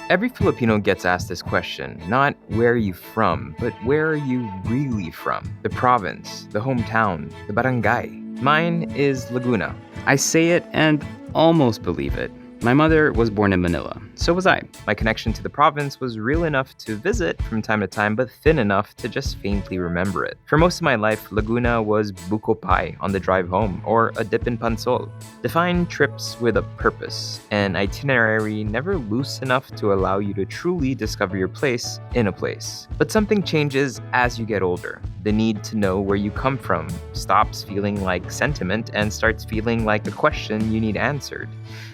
Every Filipino gets asked this question, not where are you from, but where are you really from? The province, the hometown, the barangay. Mine is Laguna. I say it and almost believe it. My mother was born in Manila, so was I. My connection to the province was real enough to visit from time to time, but thin enough to just faintly remember it. For most of my life, Laguna was buko pie on the drive home, or a dip in pansol. Defined trips with a purpose, an itinerary never loose enough to allow you to truly discover your place in a place. But something changes as you get older. The need to know where you come from stops feeling like sentiment and starts feeling like a question you need answered.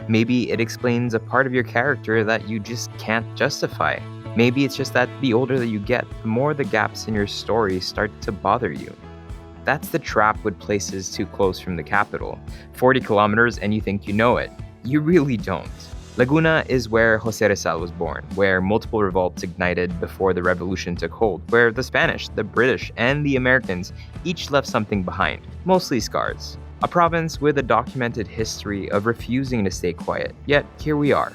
Maybe it explains a part of your character that you just can't justify. Maybe it's just that the older that you get, the more the gaps in your story start to bother you. That's the trap with places too close from the capital. 40 kilometers and you think you know it. You really don't. Laguna is where Jose Rizal was born, where multiple revolts ignited before the revolution took hold, where the Spanish, the British, and the Americans each left something behind, mostly scars. A province with a documented history of refusing to stay quiet, yet here we are.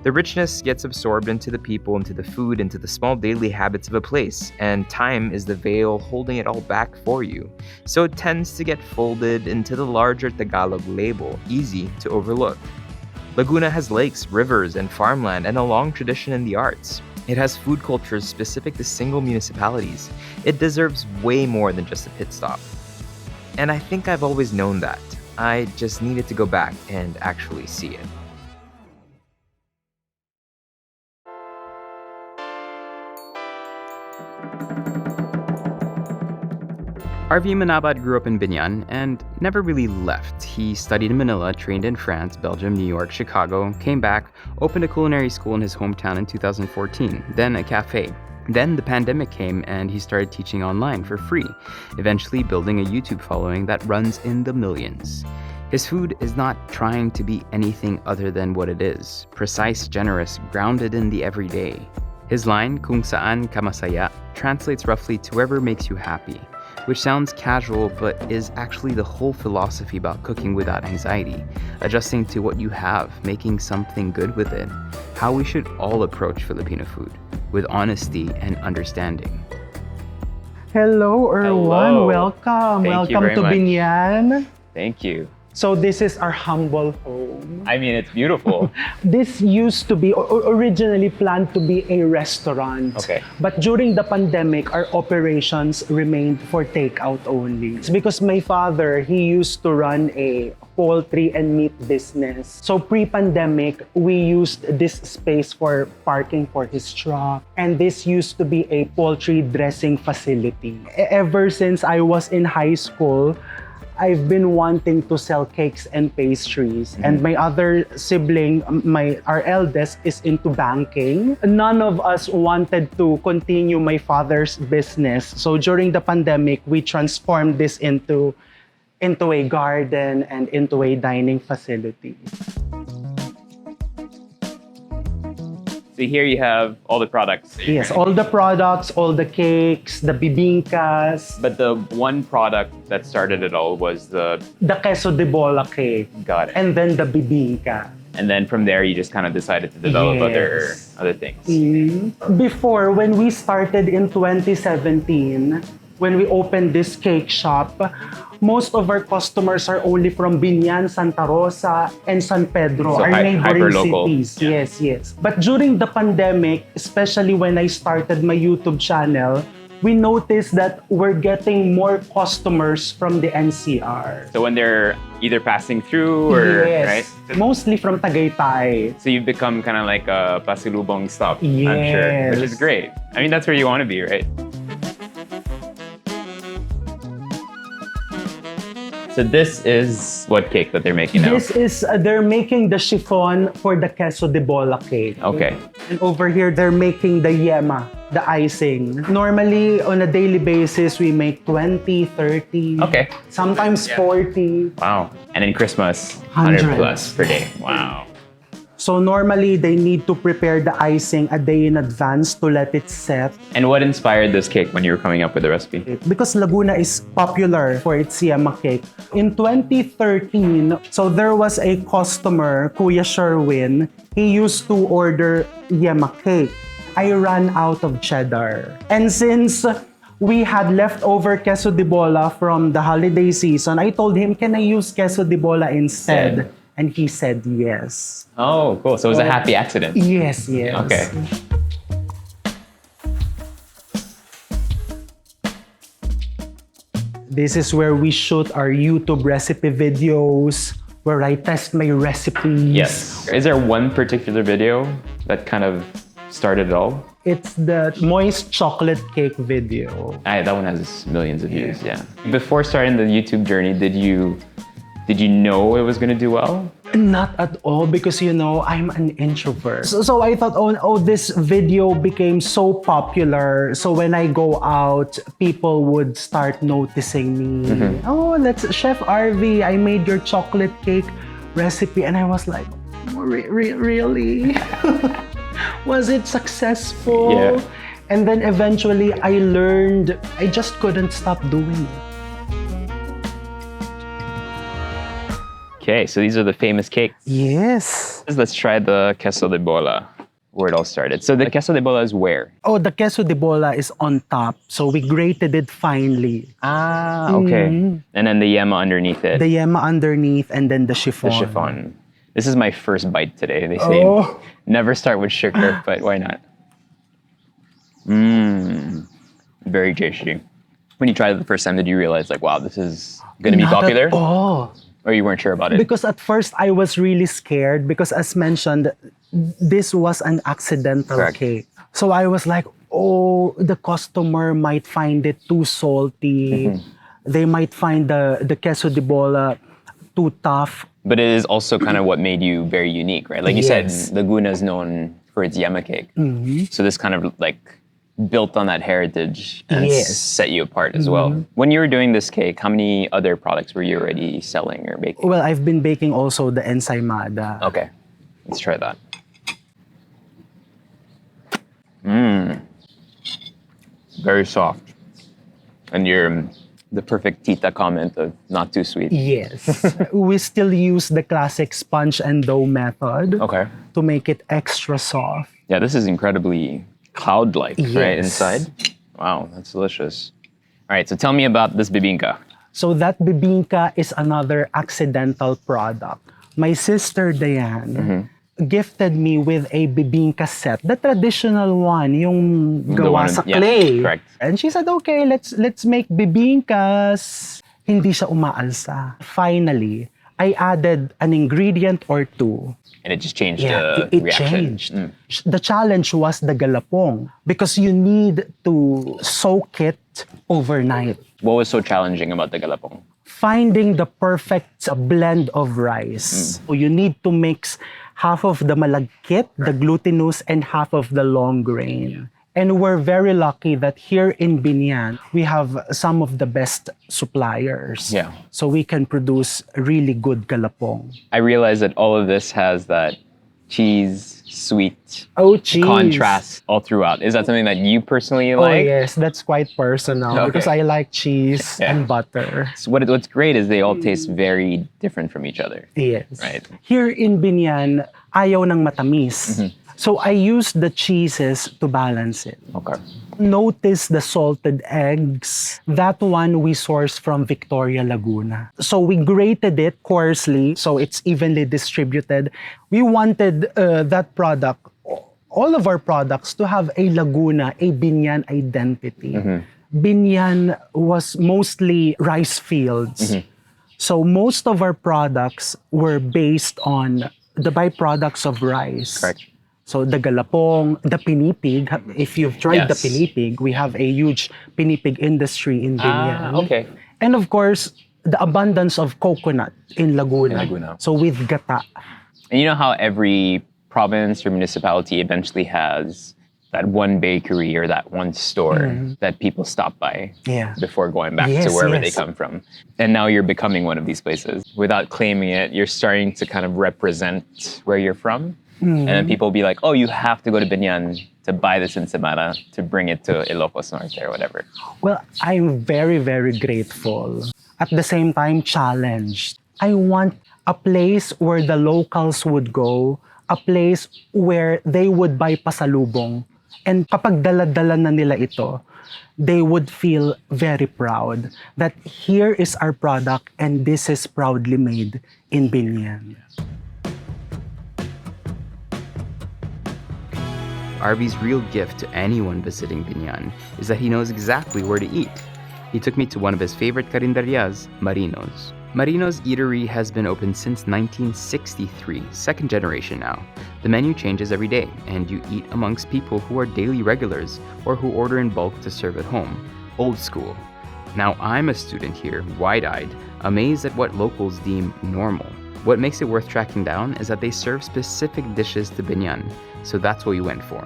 The richness gets absorbed into the people, into the food, into the small daily habits of a place, and time is the veil holding it all back for you. So it tends to get folded into the larger Tagalog label, easy to overlook. Laguna has lakes, rivers, and farmland, and a long tradition in the arts. It has food cultures specific to single municipalities. It deserves way more than just a pit stop. And I think I've always known that. I just needed to go back and actually see it. RV Manabat grew up in Biñan and never really left. He studied in Manila, trained in France, Belgium, New York, Chicago, came back, opened a culinary school in his hometown in 2014, then a cafe. Then the pandemic came and he started teaching online for free, eventually building a YouTube following that runs in the millions. His food is not trying to be anything other than what it is, precise, generous, grounded in the everyday. His line, kung saan ka masaya, translates roughly to wherever makes you happy, which sounds casual but is actually the whole philosophy about cooking without anxiety, adjusting to what you have, making something good with it, how we should all approach Filipino food, with honesty and understanding. Hello, Erwan. Welcome. Thank you Welcome very to much. Biñan. Thank you. So this is our humble home. I mean, it's beautiful. This used to be originally planned to be a restaurant. Okay. But during the pandemic, our operations remained for takeout only. It's because my father, he used to run a poultry and meat business. So pre-pandemic, we used this space for parking for his truck. And this used to be a poultry dressing facility. Ever since I was in high school, I've been wanting to sell cakes and pastries. And my other sibling, our eldest, is into banking. None of us wanted to continue my father's business. So during the pandemic, we transformed this into a garden and into a dining facility. So here you have all the products. Yes, all the products, all the cakes, the bibingkas, But the one product that started it all was the... the queso de bola cake, Got it. and then the bibingka. And then from there, you just kind of decided to develop Yes. other things. Before, when we started in 2017, when we opened this cake shop, most of our customers are only from Biñan, Santa Rosa, and San Pedro, So our neighboring hyper-local. cities. Yeah. Yes. But during the pandemic, especially when I started my YouTube channel, we noticed that we're getting more customers from the NCR. So when they're either passing through or, Yes, right? mostly from Tagaytay. So you've become kind of like a pasilubong stop, I'm sure, Yes. which is great. I mean, that's where you want to be, right? So this is what cake that they're making now? This is, they're making the chiffon for the queso de bola cake. Okay. And over here, they're making the yema, the icing. Normally, on a daily basis, we make 20, 30, Okay. sometimes 40. Wow. And in Christmas, 100. 100 plus per day. Wow. So normally they need to prepare the icing a day in advance to let it set. And what inspired this cake when you were coming up with the recipe? Because Laguna is popular for its yema cake. In 2013, so there was a customer, Kuya Sherwin, he used to order yema cake. I ran out of cheddar. And since we had leftover queso de bola from the holiday season, I told him, can I use queso de bola instead? And he said yes. Oh, cool. So it was a happy accident. Yes, yes. Okay. This is where we shoot our YouTube recipe videos, where I test my recipes. Yes. Is there one particular video that kind of started it all? It's the moist chocolate cake video. That one has millions of views, yeah. Before starting the YouTube journey, did you know it was going to do well? Not at all, because I'm an introvert. So I thought, oh, this video became so popular. So when I go out, people would start noticing me. Mm-hmm. Oh, that's Chef RV. I made your chocolate cake recipe. And I was like, really? Was it successful? Yeah. And then eventually I learned I just couldn't stop doing it. Okay, so these are the famous cakes. Yes. Let's try the queso de bola, where it all started. So the queso de bola is where? Oh, the queso de bola is on top. So we grated it finely. Ah, okay. And then the yema underneath it. The yema underneath and then the chiffon. The chiffon. This is my first bite today. They say never start with sugar, but why not? Very tasty. When you tried it the first time, did you realize wow, this is going to be popular? Oh. Or you weren't sure about it? Because at first I was really scared because, as mentioned, this was an accidental cake. So I was like, oh, the customer might find it too salty. Mm-hmm. They might find the queso de bola too tough. But it is also kind of what made you very unique, right? Like you said, Laguna is known for its yema cake. Mm-hmm. So this kind of built on that heritage and set you apart as well. When you were doing this cake, how many other products were you already selling or baking? Well, I've been baking also the ensaymada. Okay, let's try that. Very soft. And you're the perfect tita comment of not too sweet. Yes. We still use the classic sponge and dough method to make it extra soft. Yeah, this is incredibly cloud-like, right, inside? Wow, that's delicious. All right, so tell me about this bibingka. So that bibingka is another accidental product. My sister Diane gifted me with a bibingka set, the traditional one, yung gawa sa clay. Correct. And she said, okay, let's make bibingkas. Hindi siya umaalsa. Finally, I added an ingredient or two. And it just changed the reaction. Changed. The challenge was the galapong because you need to soak it overnight. What was so challenging about the galapong? Finding the perfect blend of rice. So you need to mix half of the malagkit, the glutinous, and half of the long grain. And we're very lucky that here in Biñan, we have some of the best suppliers. Yeah. So we can produce really good galapong. I realize that all of this has that cheese, sweet cheese. contrast all throughout. Is that something that you personally like? Oh, yes. That's quite personal because I like cheese and butter. So what's great is they all taste very different from each other. Yes. Right. Here in Biñan, ayaw ng matamis. So I use the cheeses to balance it. Okay. Notice the salted eggs. That one we sourced from Victoria, Laguna. So we grated it coarsely so it's evenly distributed. We wanted that product, all of our products, to have a Laguna, a Biñan identity. Biñan was mostly rice fields. So most of our products were based on the byproducts of rice. Correct. So the galapong, the pinipig, if you've tried the pinipig, we have a huge pinipig industry in Biñan. Okay. And of course, the abundance of coconut in Laguna. So with gata. And you know how every province or municipality eventually has that one bakery or that one store that people stop by before going back to wherever they come from. And now you're becoming one of these places. Without claiming it, you're starting to kind of represent where you're from. And then people will be like, oh, you have to go to Biñan to buy this ensaymada to bring it to Ilocos Norte or whatever. Well, I'm very, very grateful. At the same time, challenged. I want a place where the locals would go, a place where they would buy pasalubong. And kapag dala-dala na nila ito, they would feel very proud that here is our product and this is proudly made in Biñan. RV's real gift to anyone visiting Biñan is that he knows exactly where to eat. He took me to one of his favorite karinderyas, Marino's. Marino's Eatery has been open since 1963, second generation now. The menu changes every day, and you eat amongst people who are daily regulars or who order in bulk to serve at home. Old school. Now I'm a student here, wide-eyed, amazed at what locals deem normal. What makes it worth tracking down is that they serve specific dishes to Biñan, so that's what we went for.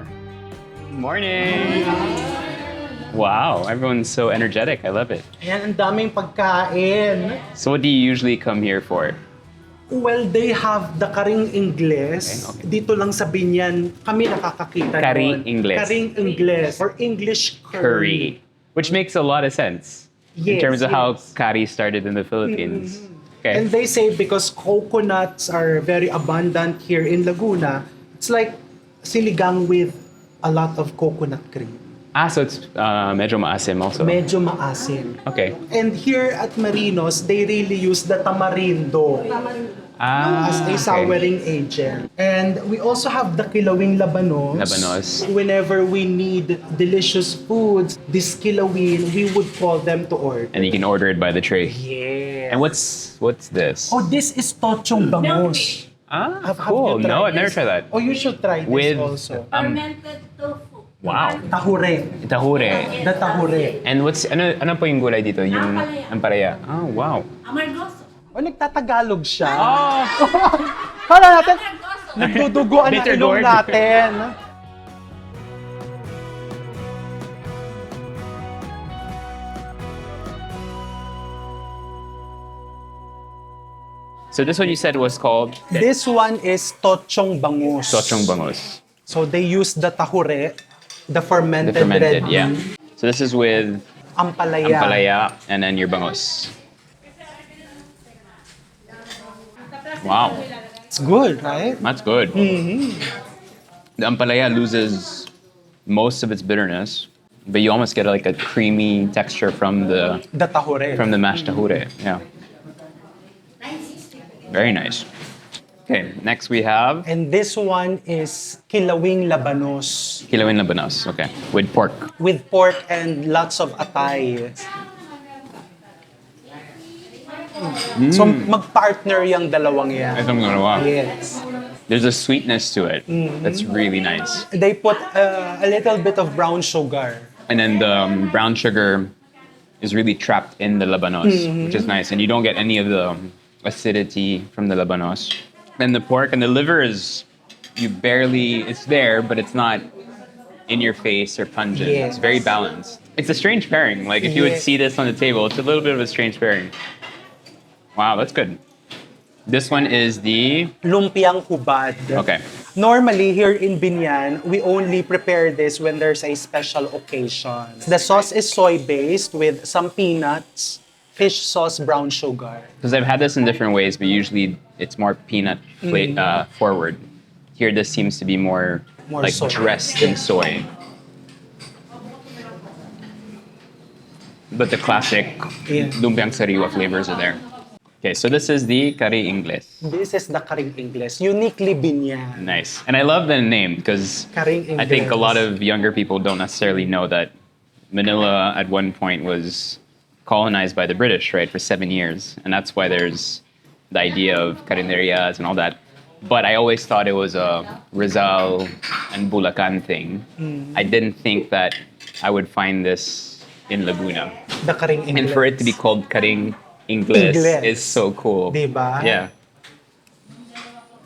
Morning! Wow, everyone's so energetic. I love it. Ayan, ang daming pagkain. So what do you usually come here for? Well, they have the karing ingles. Okay. Dito lang sa Biñan, kami nakakakita Karing doon. ingles. Karing ingles or English curry. Which makes a lot of sense in Yes, terms of how yes. curry started in the Philippines. Okay. And they say because coconuts are very abundant here in Laguna, it's like siligang with a lot of coconut cream. So it's medyo maasim also. Medyo maasim. Okay. And here at Marino's, they really use the tamarindo as a souring agent. And we also have the kilawing labanos. Labanos. Whenever we need delicious foods, this kilawin, we would call them to order. And you can order it by the tray. Yes. And what's this? Oh, this is tochong bangus. Ah, Have cool. you tried No, I've never this? tried that. Oh, you should try this With also. Fermented tofu. Wow. Tahure. Tahure. The tahure. And ano po yung gulay dito? Yung Ampalaya. ampalaya. Oh, wow. Amargoso. Oh, nagtatagalog siya. Oh, Kala natin, Amargoso. nagduduguan ang Bitter ilong gourd. natin. so this one you said was called This one is tochong bangus. Tochong Bangos. So they use the tahure, the The fermented, fermented, red yeah. bean, So this is with ampalaya. ampalaya and then your bangos. Wow, It's good, right? that's good. The ampalaya loses most of its bitterness, but you almost get like a creamy texture from the The tahure. mashed tahure. Yeah, very nice. Okay, next we have And this one is kilawing labanos kilawin labanos. Okay, with pork. with pork and lots of atay. So magpartner yung dalawang yan. Ito ang ganawa. Yes. There's a sweetness to it that's really nice. They put a little bit of brown sugar. And then the brown sugar is really trapped in the labanos, which is nice. And you don't get any of the acidity from the labanos. And the pork and the liver is, it's there, but it's not in your face or pungent. Yes. It's very balanced. It's a strange pairing. Like if you would Yes. see this on the table, it's a little bit of a strange pairing. Wow, that's good. This one is the, Lumpiang hubad. okay. Normally, here in Biñan, we only prepare this when there's a special occasion. The sauce is soy-based with some peanuts, fish sauce, brown sugar. Because I've had this in different ways, but usually it's more peanut forward. Here, this seems to be more like soy. dressed in soy. But the classic Yeah. lumpiang sariwa flavors are there. Okay, so this is the curry ingles. This is the karing ingles, uniquely Biñan. Nice. And I love the name because Karing I think a ingles. lot of younger people don't necessarily know that Manila at one point was colonized by the British, right, for 7 years. And that's why there's the idea of karinderyas and all that. But I always thought it was a Rizal and Bulacan thing. I didn't think that I would find this in Laguna. The karing ingles. And for it to be called karing ingles Ingles. is so cool. Diba? Yeah.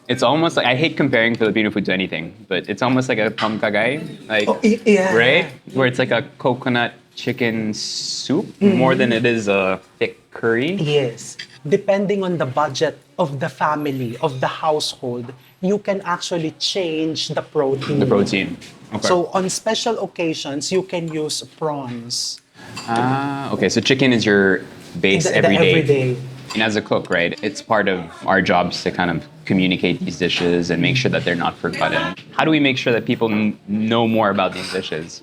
It's almost like, I hate comparing Filipino food to anything, but it's almost like a tom kagay, like, Oh, yeah. right? Where it's like a coconut chicken soup more than it is a thick curry. Yes. Depending on the budget of the family, of the household, you can actually change the protein. The protein. Okay. So on special occasions, you can use prawns. Okay. So chicken is your base every day. Every day. And as a cook, right, it's part of our jobs to kind of communicate these dishes and make sure that they're not forgotten. How do we make sure that people know more about these dishes?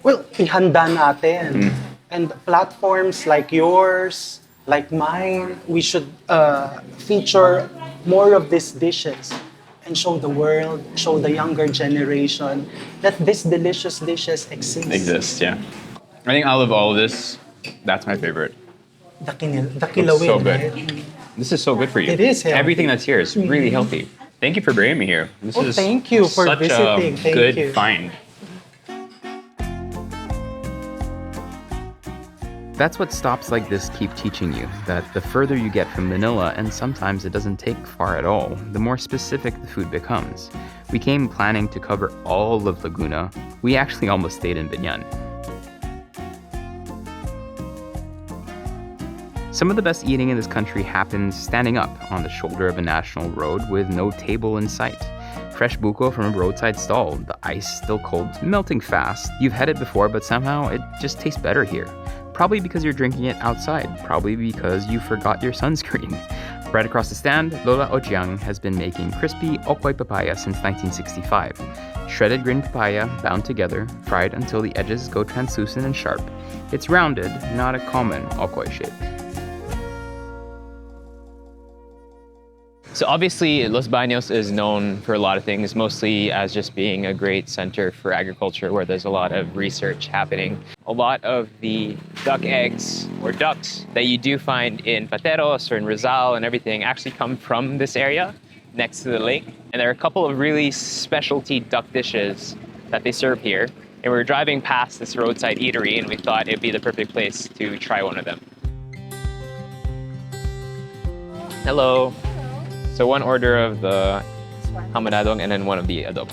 Well, ihanda natin. And platforms like yours, like mine, we should feature more of these dishes and show the world, show the younger generation that these delicious dishes exist. Yeah. I think out of all of this, that's my favorite. The It's kilawin, so good. right? This is so good for you. It is healthy. Everything that's here is really healthy. Thank you for bringing me here. This is Thank you for such visiting. a Thank good you. find. That's what stops like this keep teaching you, that the further you get from Manila, and sometimes it doesn't take far at all, the more specific the food becomes. We came planning to cover all of Laguna. We actually almost stayed in Biñan. Some of the best eating in this country happens standing up on the shoulder of a national road with no table in sight. Fresh buko from a roadside stall, the ice still cold, melting fast. You've had it before, but somehow it just tastes better here. Probably because you're drinking it outside, probably because you forgot your sunscreen. Right across the stand, Lola Ojiang has been making crispy okoy papaya since 1965. Shredded green papaya bound together, fried until the edges go translucent and sharp. It's rounded, not a common okoy shape. So obviously, Los Baños is known for a lot of things, mostly as just being a great center for agriculture where there's a lot of research happening. A lot of the duck eggs or ducks that you do find in Pateros or in Rizal and everything actually come from this area next to the lake. And there are a couple of really specialty duck dishes that they serve here. And we were driving past this roadside eatery and we thought it'd be the perfect place to try one of them. Hello. So one order of the hamonadong and then one of the adobo.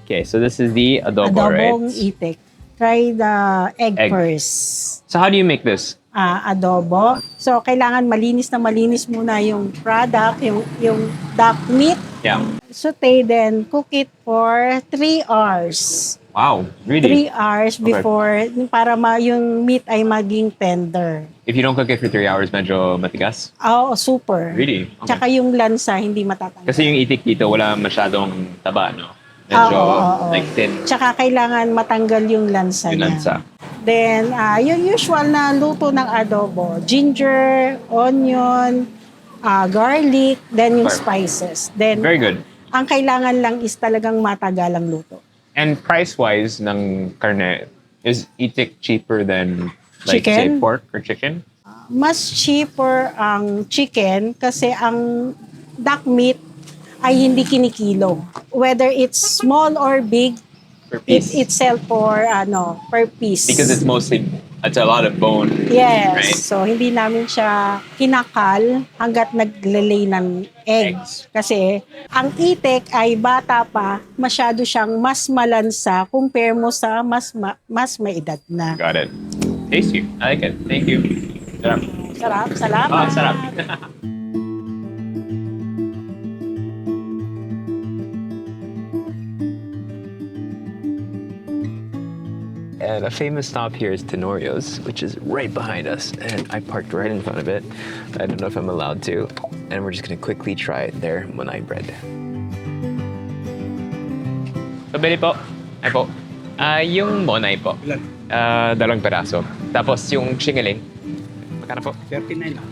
Okay, so this is the adobo, Adobong right? itik. Try the egg first. So how do you make this? Adobo. So, kailangan malinis na malinis muna yung product, yung duck meat. Yeah. Saute, then cook it for 3 hours. Wow, really? 3 hours before, para yung meat ay maging tender. If you don't cook it for 3 hours, medyo matigas? Oo, super. Really? Okay. Tsaka yung lansa, hindi matatanggal. Kasi yung itik dito, wala masyadong taba, no? Medyo like thin. Tsaka kailangan matanggal yung lansa Yung niya. lansa. Then, yung usual na luto ng adobo, ginger, onion, garlic, then yung spices. Then, Very good. ang kailangan lang is talagang matagalang luto. And price-wise ng karne, is itik cheaper than like say Chicken? pork or chicken? Mas cheaper ang chicken kasi ang duck meat ay hindi kinikilo. Whether it's small or big, Per piece? it's sell for per piece. Because it's a lot of bone. Yes. Right? So, hindi namin siya kinakal hanggat naglelay ng eggs. Kasi, ang itik ay bata pa, masyado siyang mas malansa compare mo sa mas may edad na. Got it. Tasty. I like it. Thank you. Sarap. Sarap, salamat. Sarap. And a famous stop here is Tenorio's, which is right behind us. And I parked right in front of it. I don't know if I'm allowed to. And we're just gonna quickly try their monay bread. Pabili po. Ay po. Yung monay po. Ilan? 2 peraso. Tapos yung shingaling. Magkano po? 39 lang.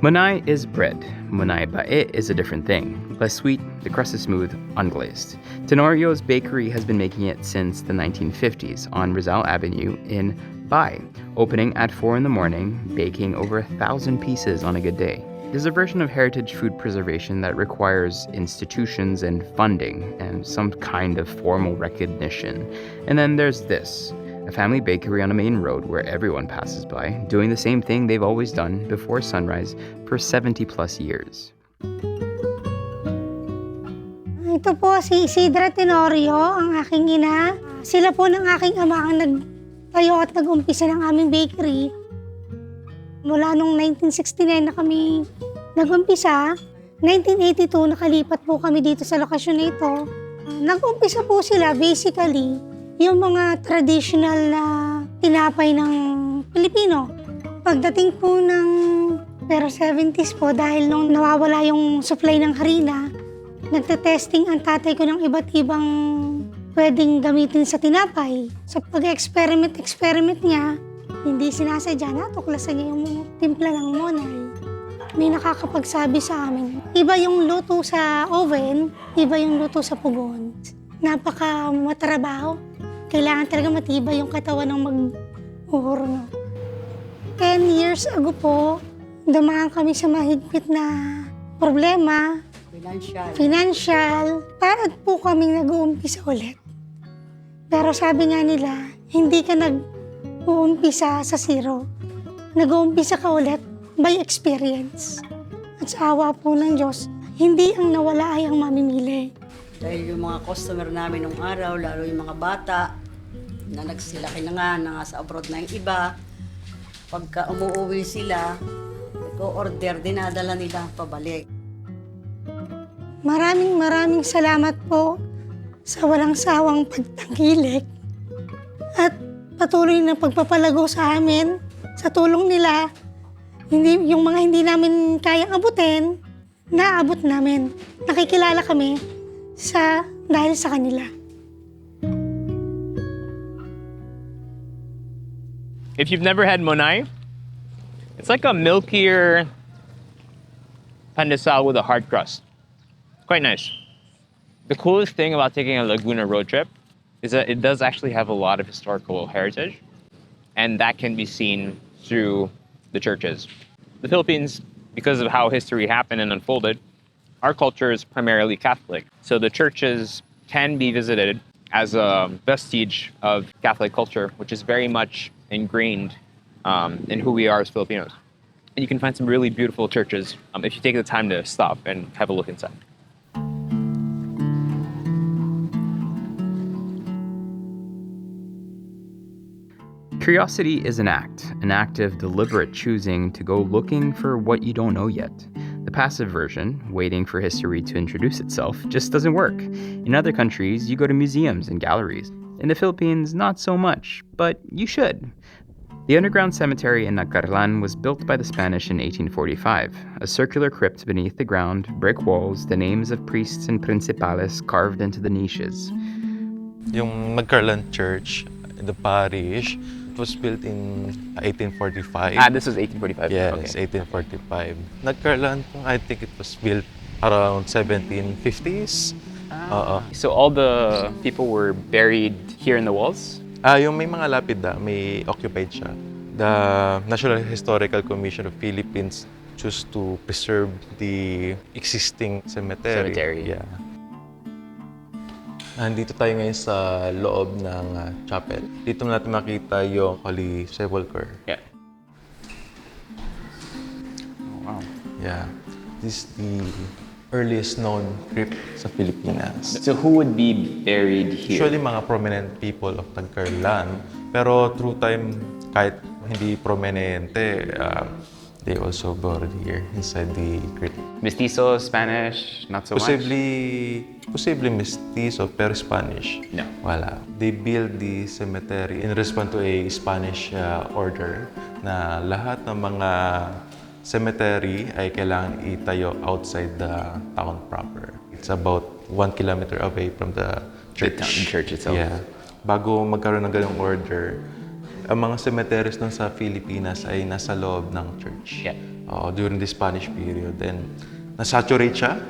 Monay is bread. Monay bae is a different thing. Less sweet, the crust is smooth, unglazed. Tenorio's bakery has been making it since the 1950s on Rizal Avenue in Bai, opening at 4 in the morning, baking over 1,000 pieces on a good day. There's a version of heritage food preservation that requires institutions and funding and some kind of formal recognition. And then there's this, a family bakery on a main road where everyone passes by, doing the same thing they've always done before sunrise for 70 plus years. Ito po si Isidra Tenorio, ang aking ina. Sila po ng aking ama ang nagtayo at nag-umpisa ng aming bakery, mula nung 1969 na kami nag-umpisa, 1982 nakalipat po kami dito sa lokasyon na ito. Nag-umpisa po sila basically yung mga traditional na tinapay ng Pilipino. Pagdating po ng pero 70s po, dahil nung nawawala yung supply ng harina, nagte-testing ang tatay ko ng iba't ibang pwedeng gamitin sa tinapay. Sa pag-experiment niya, hindi sinasadya, natuklasan niya yung timpla ng monay. May nakakapagsabi sa amin, iba yung luto sa oven, iba yung luto sa pugon. Napaka matrabaho. Kailangan talaga matibay yung katawan ng mag-uhurno. 10 years ago po, dumaan kami sa mahigpit na problema, financial, para po kami nag-uumpisa ulit. Pero sabi nga nila, hindi ka nag-uumpisa sa zero. Nag-uumpisa ka ulit by experience. At sa awa po ng Diyos, hindi ang nawala ay ang mamimili. Dahil yung mga customer namin nung araw, lalo yung mga bata, na nagsilaki na nga sa abroad na yung iba, pagka umuwi sila, nag-order, dinadala nila pabalik. Maraming salamat po sa walang sawang pagtangkilik at patuloy na pagpapalago sa amin. Sa tulong nila, yung mga hindi namin kayang abutin, naabot namin. Nakikilala kami dahil sa kanila. If you've never had monay, it's like a milkier pandesal with a hard crust. Quite nice. The coolest thing about taking a Laguna road trip is that it does actually have a lot of historical heritage, and that can be seen through the churches. The Philippines, because of how history happened and unfolded, our culture is primarily Catholic. So the churches can be visited as a vestige of Catholic culture, which is very much ingrained in who we are as Filipinos. And you can find some really beautiful churches if you take the time to stop and have a look inside. Curiosity is an act of deliberate choosing to go looking for what you don't know yet. The passive version, waiting for history to introduce itself, just doesn't work. In other countries, you go to museums and galleries. In the Philippines, not so much, but you should. The underground cemetery in Nagcarlan was built by the Spanish in 1845. A circular crypt beneath the ground, brick walls, the names of priests and principales carved into the niches. Yung Nagcarlan Church, the parish, it was built in 1845. This was 1845? Yes, Okay. 1845. Nagcarlan, I think it was built around 1750s. So all the people were buried here in the walls? Yung may mga lapid may occupied siya. The National Historical Commission of Philippines chose to preserve the existing cemetery. Yeah. Nandito tayo ngayon sa loob ng chapel. Dito natin makita yung Holy Sepulchre. Yeah. Oh, wow. Yeah. This is the earliest known crypt sa Pilipinas. So who would be buried here? Usually mga prominent people of Nagcarlan. Pero through time, kahit hindi prominente, they also buried here inside the crypt. Mestizo, Spanish, not so much? Posibly mestizo, pero Spanish. No. Wala. They built the cemetery in response to a Spanish order na lahat ng mga cemetery ay kailangan itayo outside the town proper. It's about 1 kilometer away from the church. The church itself. Yeah. Bago magkaroon ng ganung order, ang mga cemeteries nun sa Pilipinas ay nasa loob ng church. Yeah. During the Spanish period. And nasaturate siya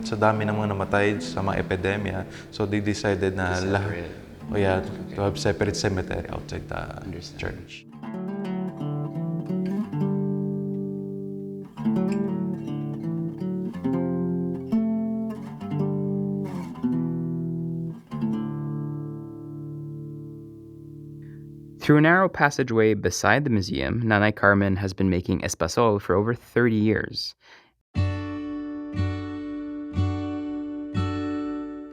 sa dami ng mga namatay sa mga epidemya. So they decided na to have separate cemetery outside the church. Through a narrow passageway beside the museum, Nanay Carmen has been making espasol for over 30 years.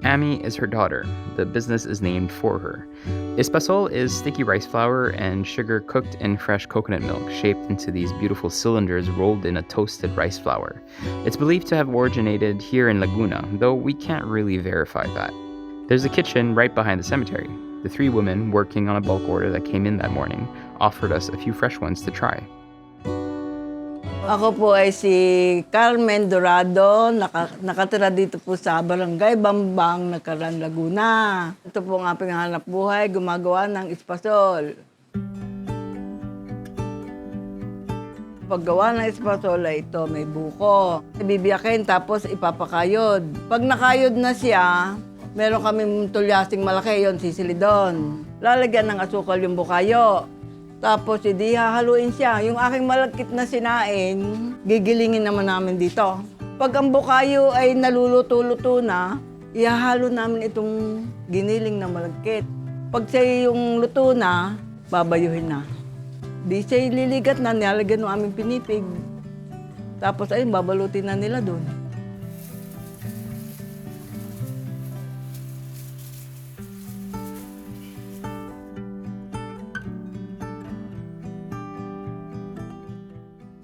Amie is her daughter. The business is named for her. Espasol is sticky rice flour and sugar cooked in fresh coconut milk, shaped into these beautiful cylinders rolled in a toasted rice flour. It's believed to have originated here in Laguna, though we can't really verify that. There's a kitchen right behind the cemetery. The three women working on a bulk order that came in that morning offered us a few fresh ones to try. Ako po ay si Carmen Dorado, nakatira dito po sa Barangay Bambang, Nagcarlan, Laguna. Ito po ang aking hanap buhay, gumagawa ng espasol. Paggawa ng espasol ay ito, may buko. Bibiyakin tapos ipapakayod. Pag nakayod na siya, meron kami tulyasing malaki, yon sisilidon. Lalagyan ng asukal yung bukayo. Tapos, hindi hahaluin siya. Yung aking malagkit na sinain, gigilingin naman namin dito. Pag ang bukayo ay naluluto-luto na, ihahalo namin itong giniling na malagkit. Pag siya yung luto na, babayuhin na. Di siya liligat na, nilalagyan ng aming pinipig. Tapos, ayun, babalutin na nila doon.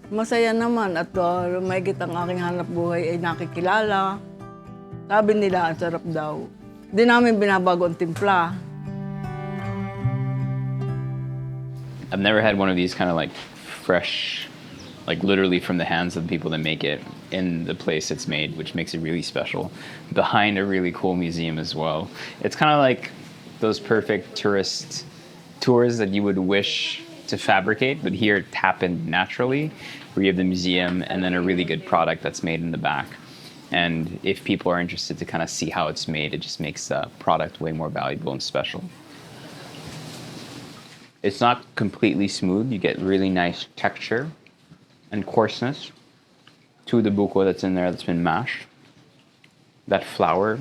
Masaya naman at mahigit ang aking hanap buhay ay nakikilala. Sabi nila, ang sarap daw. Di namin binabago ang timpla. I've never had one of these kind of like fresh, like literally from the hands of the people that make it in the place it's made, which makes it really special. Behind a really cool museum as well. It's kind of like those perfect tourist tours that you would wish to fabricate, but here it happened naturally, where you have the museum and then a really good product that's made in the back. And if people are interested to kind of see how it's made, it just makes the product way more valuable and special. It's not completely smooth. You get really nice texture and coarseness to the buko that's in there that's been mashed. That flour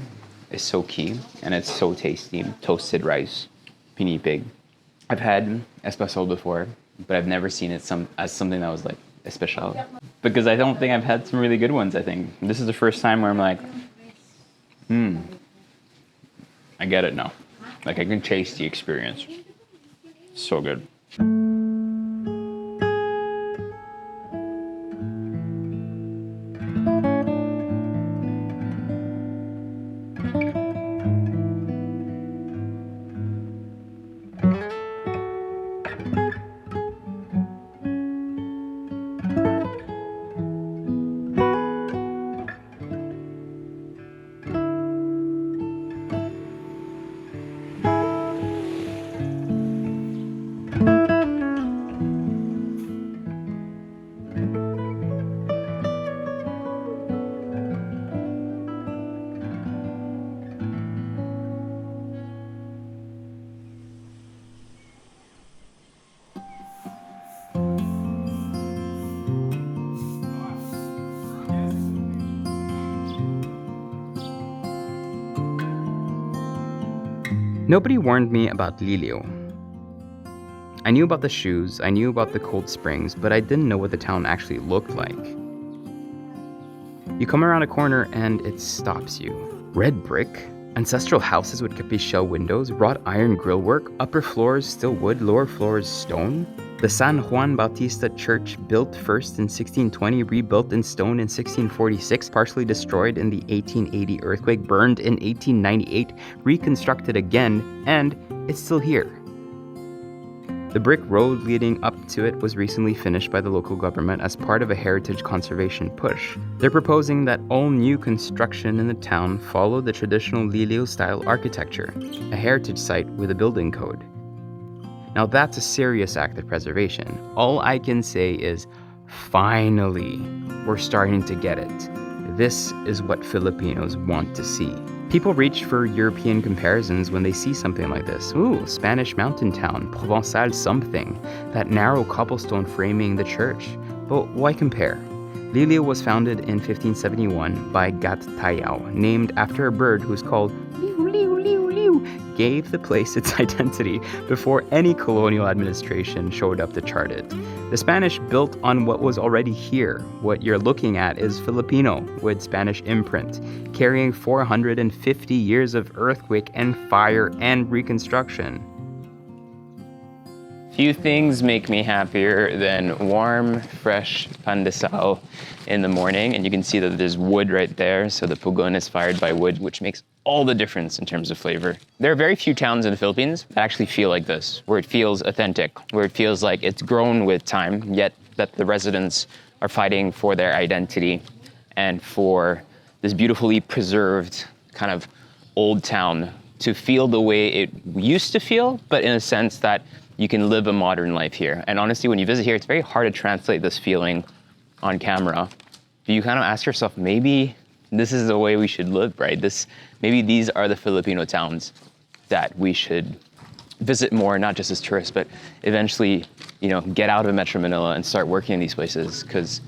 is so key, and it's so tasty. Toasted rice, pinipig. I've had espasol before, but I've never seen it as something that was like especial. Because I don't think I've had some really good ones, I think. This is the first time where I'm like, I get it now. Like I can taste the experience. So good. Nobody warned me about Liliw. I knew about the shoes, I knew about the cold springs, but I didn't know what the town actually looked like. You come around a corner and it stops you. Red brick, ancestral houses with capiz windows, wrought iron grillwork, upper floors still wood, lower floors stone. The San Juan Bautista Church, built first in 1620, rebuilt in stone in 1646, partially destroyed in the 1880 earthquake, burned in 1898, reconstructed again, and it's still here. The brick road leading up to it was recently finished by the local government as part of a heritage conservation push. They're proposing that all new construction in the town follow the traditional Liliw-style architecture, a heritage site with a building code. Now that's a serious act of preservation. All I can say is, finally, we're starting to get it. This is what Filipinos want to see. People reach for European comparisons when they see something like this. Ooh, Spanish mountain town, Provençal something, that narrow cobblestone framing the church. But why compare? Liliw was founded in 1571 by Gat Tayao, named after a bird who's called Liw, Liw, Liw, Liw. gave the place its identity before any colonial administration showed up to chart it. The Spanish built on what was already here. What you're looking at is Filipino with Spanish imprint, carrying 450 years of earthquake and fire and reconstruction. Few things make me happier than warm, fresh pandesal in the morning. And you can see that there's wood right there. So the pugon is fired by wood, which makes all the difference in terms of flavor. There are very few towns in the Philippines that actually feel like this, where it feels authentic, where it feels like it's grown with time, yet that the residents are fighting for their identity and for this beautifully preserved kind of old town to feel the way it used to feel, but in a sense that you can live a modern life here. And honestly, when you visit here, it's very hard to translate this feeling on camera. You kind of ask yourself, maybe this is the way we should live, right? Maybe these are the Filipino towns that we should visit more, not just as tourists, but eventually, get out of Metro Manila and start working in these places, because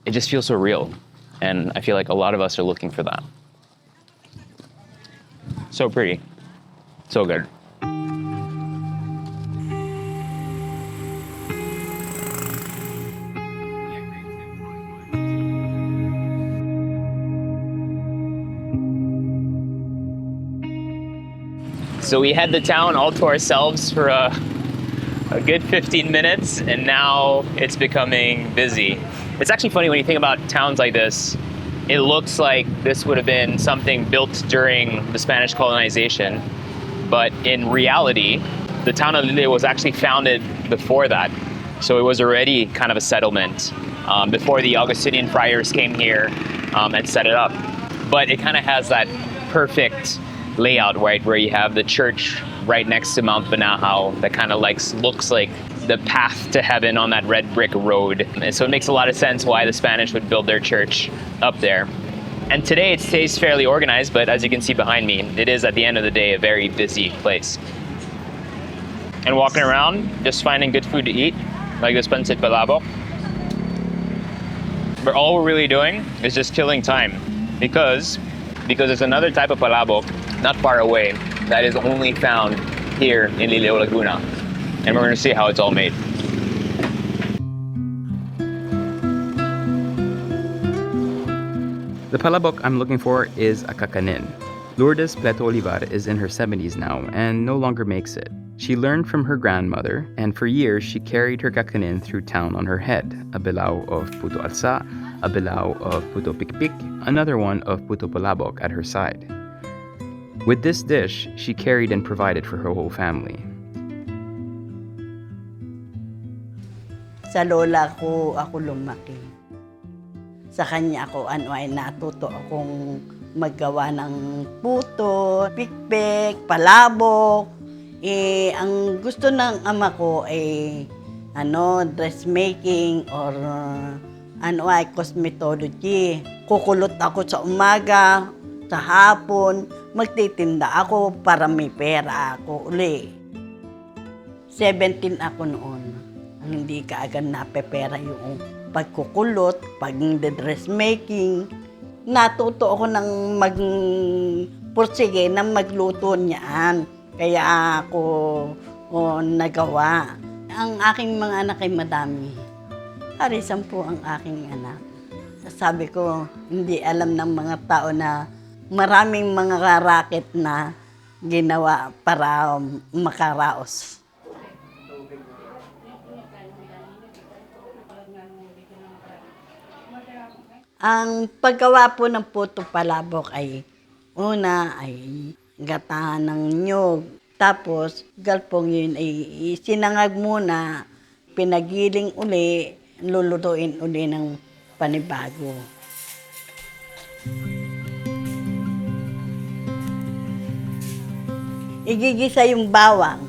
it just feels so real. And I feel like a lot of us are looking for that. So pretty, so good. So we had the town all to ourselves for a good 15 minutes, and now it's becoming busy. It's actually funny when you think about towns like this. It looks like this would have been something built during the Spanish colonization, but in reality, the town of Liliw was actually founded before that. So it was already kind of a settlement before the Augustinian friars came here and set it up. But it kind of has that perfect layout, right, where you have the church right next to Mount Banahaw that kind of looks like the path to heaven on that red brick road. And so it makes a lot of sense why the Spanish would build their church up there. And today it stays fairly organized, but as you can see behind me, it is at the end of the day a very busy place. And walking around, just finding good food to eat, like this pancit palabok. But all we're really doing is just killing time, because there's another type of palabok not far away that is only found here in Liliw, Laguna. And we're going to see how it's all made. The palabok I'm looking for is a kakanin. Lourdes Olivar is in her 70s now and no longer makes it. She learned from her grandmother, and for years she carried her kakanin through town on her head, a bilao of puto alsa, a bilao of puto pikpik, another one of puto palabok at her side. With this dish, she carried and provided for her whole family. Sa lola ko ako lumaki. Sa kanya ako ay natuto akong maggawa ng puto, pikpik, palabok. Ang gusto ng ama ko ay dressmaking or cosmetology. Kukulot ako sa umaga, sa hapon, magtitinda ako para may pera ako uli. 17 ako noon. Hindi kaagad napepera yung pagkukulot, pag-dressmaking. Natuto ako ng magpursige, ng magluto niyaan. Kaya ako nagawa. Ang aking mga anak ay madami. Harisan po ang aking anak. Sabi ko, hindi alam ng mga tao na maraming mga racket na ginawa para makaraos. Ang paggawa po ng puto palabok ay una ay gatahan ng nyog. Tapos galpong yun ay sinangag muna, pinagiling uli, lulutuin uli ng panibago. Igigisa yung bawang.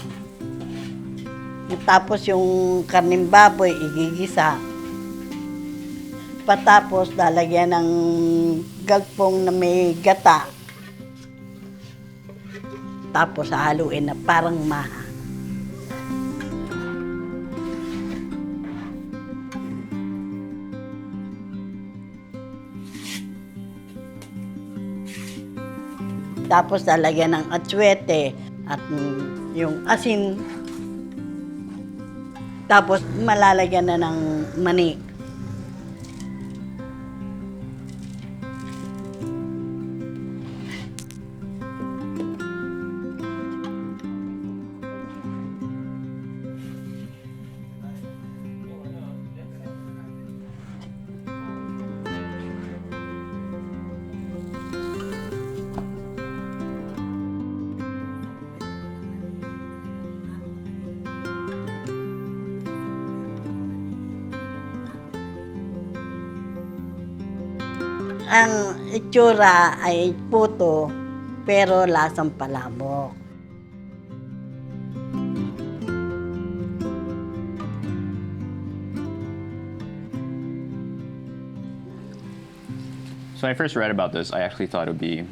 Tapos yung karneng baboy, igigisa. Patapos, lalagyan ng galpong na may gata. Tapos, haluin na parang maha. Tapos, lalagyan ng atsuete. At yung asin, tapos malalagyan na ng mani. Ang itsura ay puto, pero lasang palabok. So when I first read about this, I actually thought it would be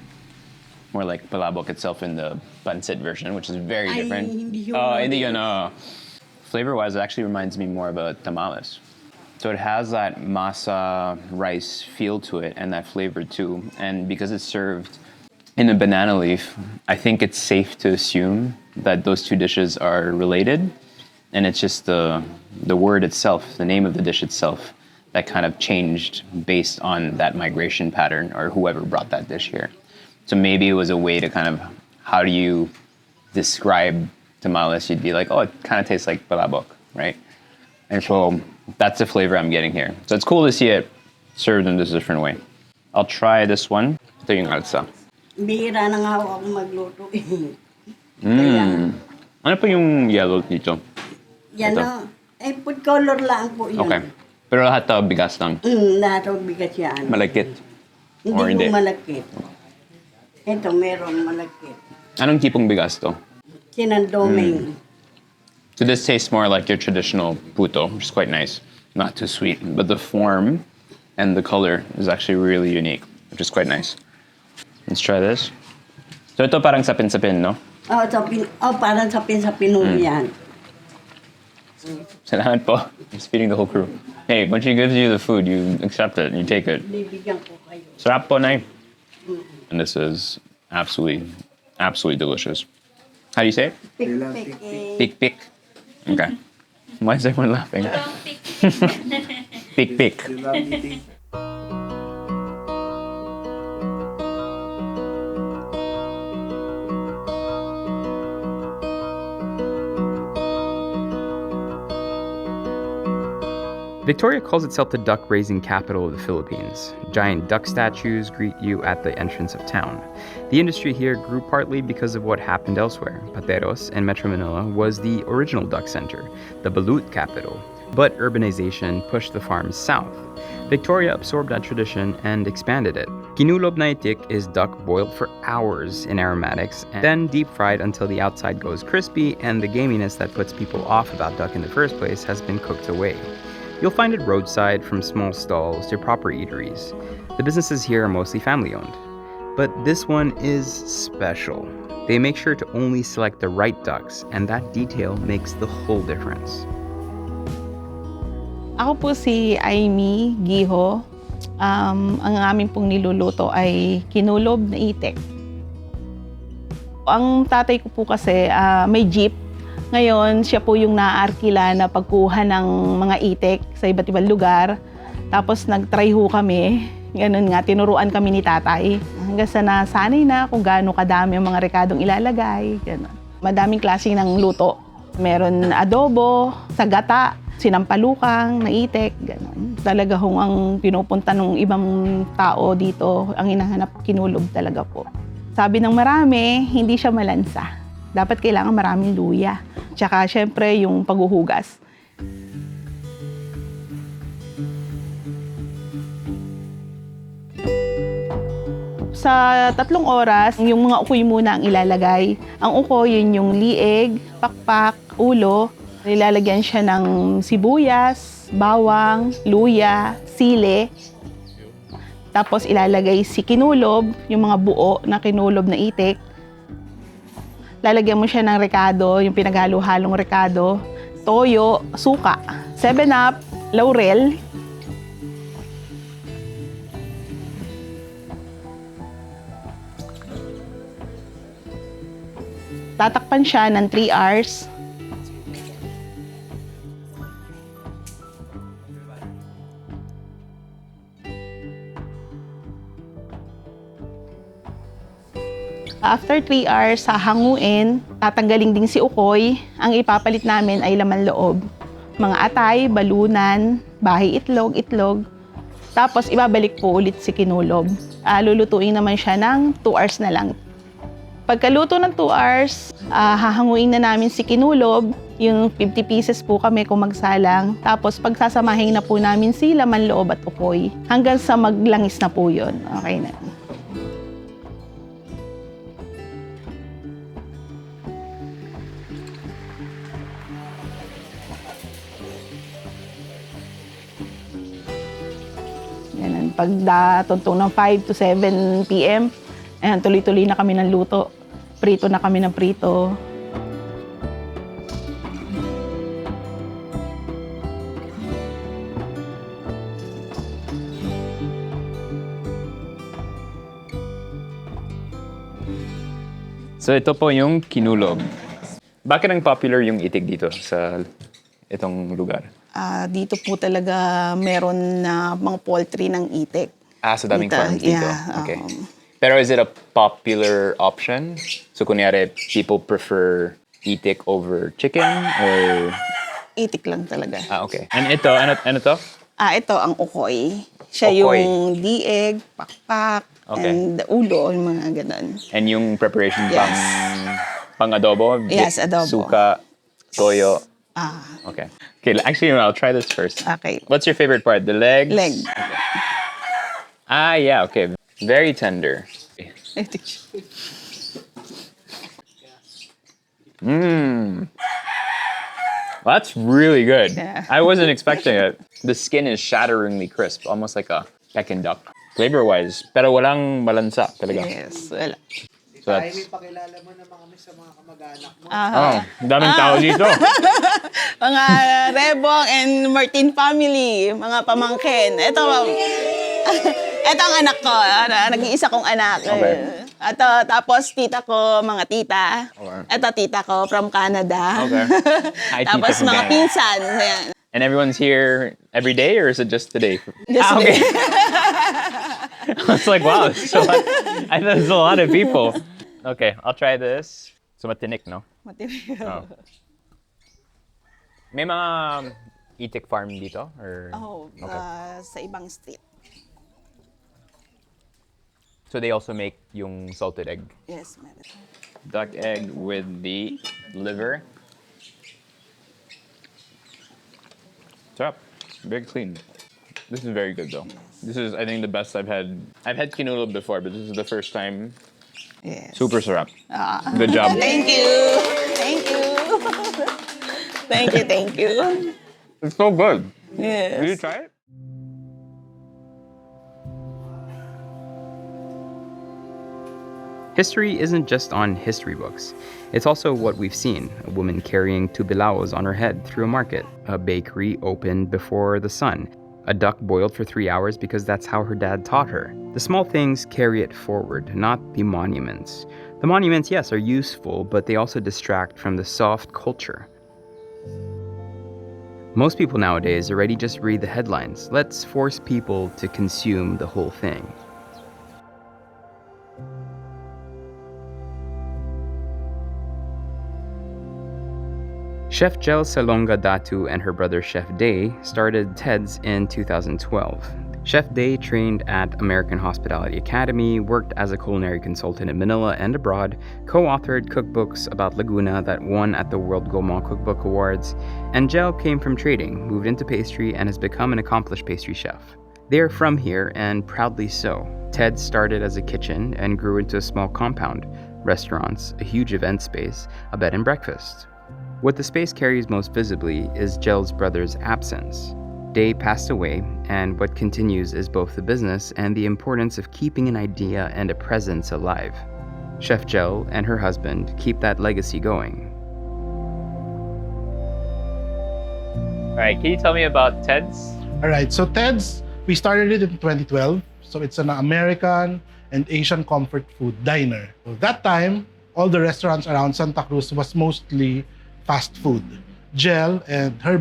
more like palabok itself in the pancit version, which is very different. Hindi Hindi yun. Flavor-wise, it actually reminds me more of a tamales. So it has that masa rice feel to it and that flavor too. And because it's served in a banana leaf, I think it's safe to assume that those two dishes are related. And it's just the word itself, the name of the dish itself, that kind of changed based on that migration pattern or whoever brought that dish here. So maybe it was a way to kind of, how do you describe tamales? You'd be like, oh, it kind of tastes like palabok, right? And so that's the flavor I'm getting here. So it's cool to see it served in this different way. I'll try this one. Ito yung alsa. Bihira na nga ako magluto. Kaya, Ano pa yung yellow dito? yan Ito. na. Food color lang po yun. Okay. Pero lahat to bigas lang. Lahat ng bigas yan. Malagkit. Hindi or po hindi? malagkit. Ito, meron malagkit. Anong tipong bigas to? Sinandoming. So this tastes more like your traditional puto, which is quite nice. Not too sweet. But the form and the color is actually really unique, which is quite nice. Let's try this. So ito parang sapin-sapin, no? Parang sapin-sapin yan. Salamat po. Just feeding the whole crew. Hey, when she gives you the food, you accept it and you take it. Bibigyan ko kayo. Sarap po, Nay. And this is absolutely delicious. How do you say it? Pik-pik. Pick. Okay. Why is everyone laughing? Pick. Victoria calls itself the duck-raising capital of the Philippines. Giant duck statues greet you at the entrance of town. The industry here grew partly because of what happened elsewhere. Pateros and Metro Manila was the original duck center, the balut capital. But urbanization pushed the farms south. Victoria absorbed that tradition and expanded it. Kinulob na itik is duck boiled for hours in aromatics and then deep fried until the outside goes crispy and the gaminess that puts people off about duck in the first place has been cooked away. You'll find it roadside from small stalls to proper eateries. The businesses here are mostly family-owned. But this one is special. They make sure to only select the right ducks, and that detail makes the whole difference. Ako po si Aymee Giho. Ang aming pong niluluto ay kinulob na itik. Ang tatay ko po kasi may jeep. Ngayon, siya po yung naaarkila na pagkuha ng mga itik sa iba't ibang lugar. Tapos nag-try ho kami. Ganun nga, tinuruan kami ni tatay. Hanggang sa nasanay na kung gaano kadami ang mga rekadong ilalagay. Ganun. Madaming klaseng ng luto. Meron adobo, sagata, sinampalukang, na itik. Ganun. Talaga hong ang pinupunta ng ibang tao dito, ang hinahanap kinulob talaga po. Sabi ng marami, hindi siya malansa. Dapat kailangan maraming luya. Tsaka syempre yung paghuhugas. Sa 3 oras, yung mga ukoy muna ang ilalagay. Ang ukoy, yun yung lieg, pakpak, ulo. Nilalagyan siya ng sibuyas, bawang, luya, sili. Tapos ilalagay si kinulob, yung mga buo na kinulob na itik. Lalagyan mo siya ng rekado, yung pinaghalo-halong rekado, toyo, suka, 7-Up, laurel. tatakpan siya ng 3 hours. After 3 hours, hahanguin, tatanggalin din si ukoy. Ang ipapalit namin ay laman loob. Mga atay, balunan, bahay itlog. Tapos ibabalik po ulit si kinulob. Lulutuin naman siya ng 2 hours na lang. Pagkaluto ng 2 hours, hahanguin na namin si kinulob. Yung 50 pieces po kami kung magsalang. Tapos pagsasamahin na po namin si laman loob at ukoy. Hanggang sa maglangis na po yun. Okay na. Pag tuntong ng 5 to 7 p.m., ayan, tuloy-tuloy na kami ng luto. Prito na kami ng prito. So ito po yung kinulob. Bakit ang popular yung itik dito sa itong lugar? Dito po talaga meron na mga poultry ng itik. Sa daming farms dito. Yeah, Okay. Pero is it a popular option? So kunyari, people prefer itik over chicken or... Itik lang talaga. Okay. And ito, ano to? Ito ang ukoy. Siya Ukoy. yung dieg, pakpak, Okay. and ulo, yung mga ganun. And yung preparation Yes. pang adobo? Yes, adobo. Suka, toyo. Okay. Okay, actually, I'll try this first. Okay. What's your favorite part? The legs? Leg. Yeah, okay. Very tender. Well, that's really good. Yeah. I wasn't expecting it. The skin is shatteringly crisp, almost like a Peking duck. Flavor-wise, pero walang malansa talaga. Yes, wala. So that's... Aymee, pakilala mo naman kami sa mga kamag-anak mo. Daming tao dito. Mga Rebong and Martin family, mga pamangkin. Ito ang anak ko, nag-iisa kong anak. Okay. Tapos tita ko, mga tita. Okay. Ito tita ko from Canada. Okay. Hi, tita Tapos from mga Canada. pinsan. Ayan. And everyone's here every day, or is it just today? Just okay. I was like, wow, so I thought there's a lot of people. Okay, I'll try this. So matinik, no? Oh. May mga itik farm dito? Or... Sa ibang street. So they also make yung salted egg. Yes, meron. Duck egg with the liver. Top, very clean. This is very good though. This is, I think, the best I've had. I've had kinulob before, but this is the first time. Yes. Super sarap. Good job. Thank you. Thank you. Thank you. It's so good. Yes. Will you try it? History isn't just on history books. It's also what we've seen. A woman carrying tubilaos on her head through a market. A bakery opened before the sun. A duck boiled for 3 hours because that's how her dad taught her. The small things carry it forward, not the monuments. The monuments, yes, are useful, but they also distract from the soft culture. Most people nowadays already just read the headlines. Let's force people to consume the whole thing. Chef Jel Salonga-Datu and her brother Chef Day started Ted's in 2012. Chef Day trained at American Hospitality Academy, worked as a culinary consultant in Manila and abroad, co-authored cookbooks about Laguna that won at the World Gaumont Cookbook Awards, and Jel came from trading, moved into pastry, and has become an accomplished pastry chef. They are from here, and proudly so. Ted started as a kitchen and grew into a small compound, restaurants, a huge event space, a bed and breakfast. What the space carries most visibly is Jel's brother's absence. Day passed away, and what continues is both the business and the importance of keeping an idea and a presence alive. Chef Jel and her husband keep that legacy going. All right, can you tell me about Ted's? All right, so Ted's, we started it in 2012. So it's an American and Asian comfort food diner. So that time, all the restaurants around Santa Cruz was mostly fast food. Jel and her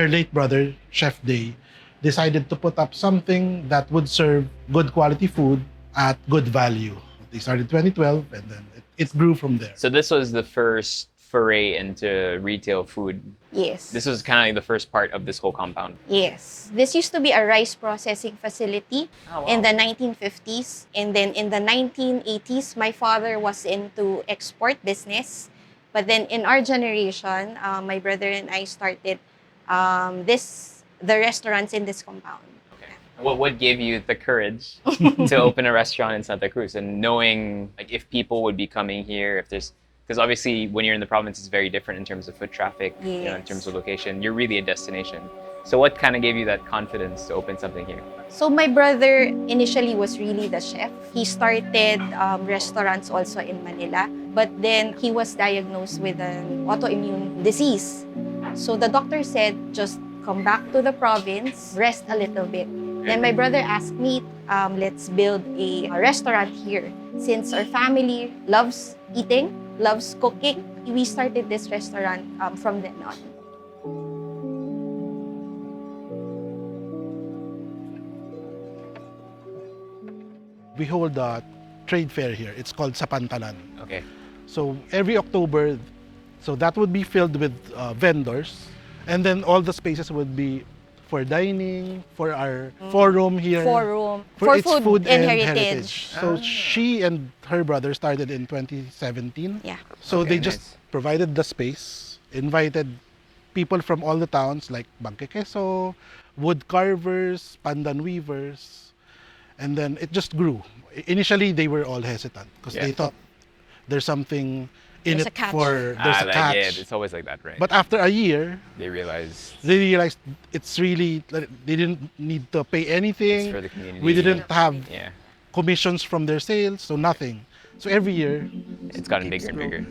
late brother, Chef Day, decided to put up something that would serve good quality food at good value. They started 2012 and then it grew from there. So this was the first foray into retail food. Yes. This was kind of like the first part of this whole compound. Yes. This used to be a rice processing facility Oh, wow. in the 1950s. And then in the 1980s, my father was into export business. But then in our generation, my brother and I started the restaurants in this compound. Okay. What gave you the courage to open a restaurant in Santa Cruz and knowing like if people would be coming here, if there's because obviously when you're in the province it's very different in terms of foot traffic, you know, in terms of location. You're really a destination. So what kind of gave you that confidence to open something here? So my brother initially was really the chef. He started restaurants also in Manila, but then he was diagnosed with an autoimmune disease. So the doctor said, just come back to the province, rest a little bit. Then my brother asked me, let's build a restaurant here. Since our family loves eating, loves cooking, we started this restaurant from then on. We hold a trade fair here. It's called Sapantalan. Okay. So every October, so that would be filled with vendors, and then all the spaces would be for dining, for our forum here. For its food and heritage. heritage. So she and her brother started in 2017. Yeah. So Okay, they just nice. provided the space, invited people from all the towns like Bangkekeso, wood carvers, pandan weavers, and then it just grew. Initially, they were all hesitant because they thought there's something in There's a it catch. for there's a catch. Yeah, it's always like that, right? But after a year, they realized they realized it's really they didn't need to pay anything. it's for the community. We didn't have Yeah, commissions from their sales, so nothing. So every year, it's gotten bigger and bigger.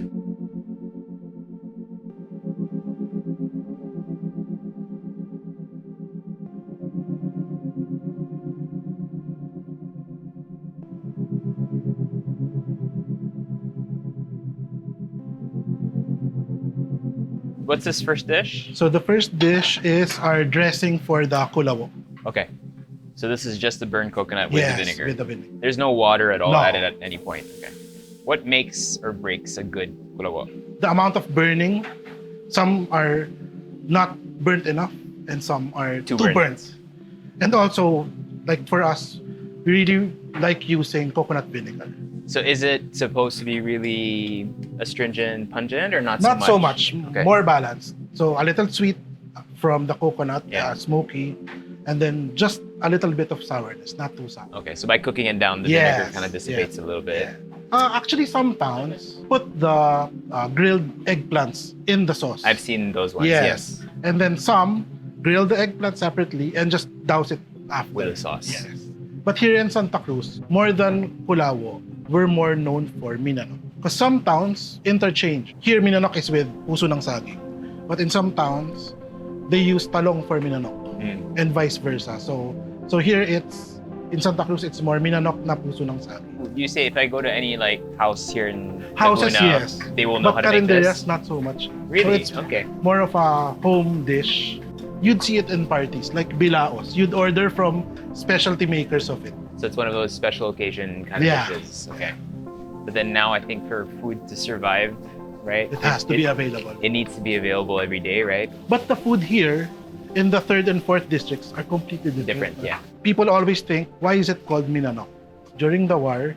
What's this first dish? so the first dish is our dressing for the kulawo. Okay. So this is just the burnt coconut with Yes, the vinegar. with the vinegar. There's no water at all No. added at any point. Okay. What makes or breaks a good kulawo? The amount of burning, some are not burnt enough, and some are Too too burnt. burnt. And also, like for us, we really like using coconut vinegar. So is it supposed to be really astringent, pungent, or not, Not so so much? much, Okay. more balanced. So a little sweet from the coconut, Yeah. smoky, and then just a little bit of sourness, not too sour. Okay, so by cooking it down, the Yes, vinegar kind of dissipates a little bit. Actually, some towns put the grilled eggplants in the sauce. I've seen those ones. Yes. And then some grill the eggplant separately and just douse it after. With the sauce. Yes. But here in Santa Cruz, more than Kulawo, we're more known for Minanok. Because some towns interchange. Here, Minanok is with puso ng saging. But in some towns, they use talong for Minanok. And vice versa. So here it's, in Santa Cruz, it's more Minanok na puso ng saging. You say if I go to any like house here in Houses, Laguna, yes. they will know But how to make karinderyas, this. not so much. Really? So it's Okay. more of a home dish. You'd see it in parties, like bilaos. You'd order from specialty makers of it. So it's one of those special occasion kind of Yeah. dishes. Okay. But then now I think for food to survive, right? It has to be available. It needs to be available every day, right? But the food here in the 3rd and 4th districts are completely different. Yeah. People always think, why is it called Minanok? During the war,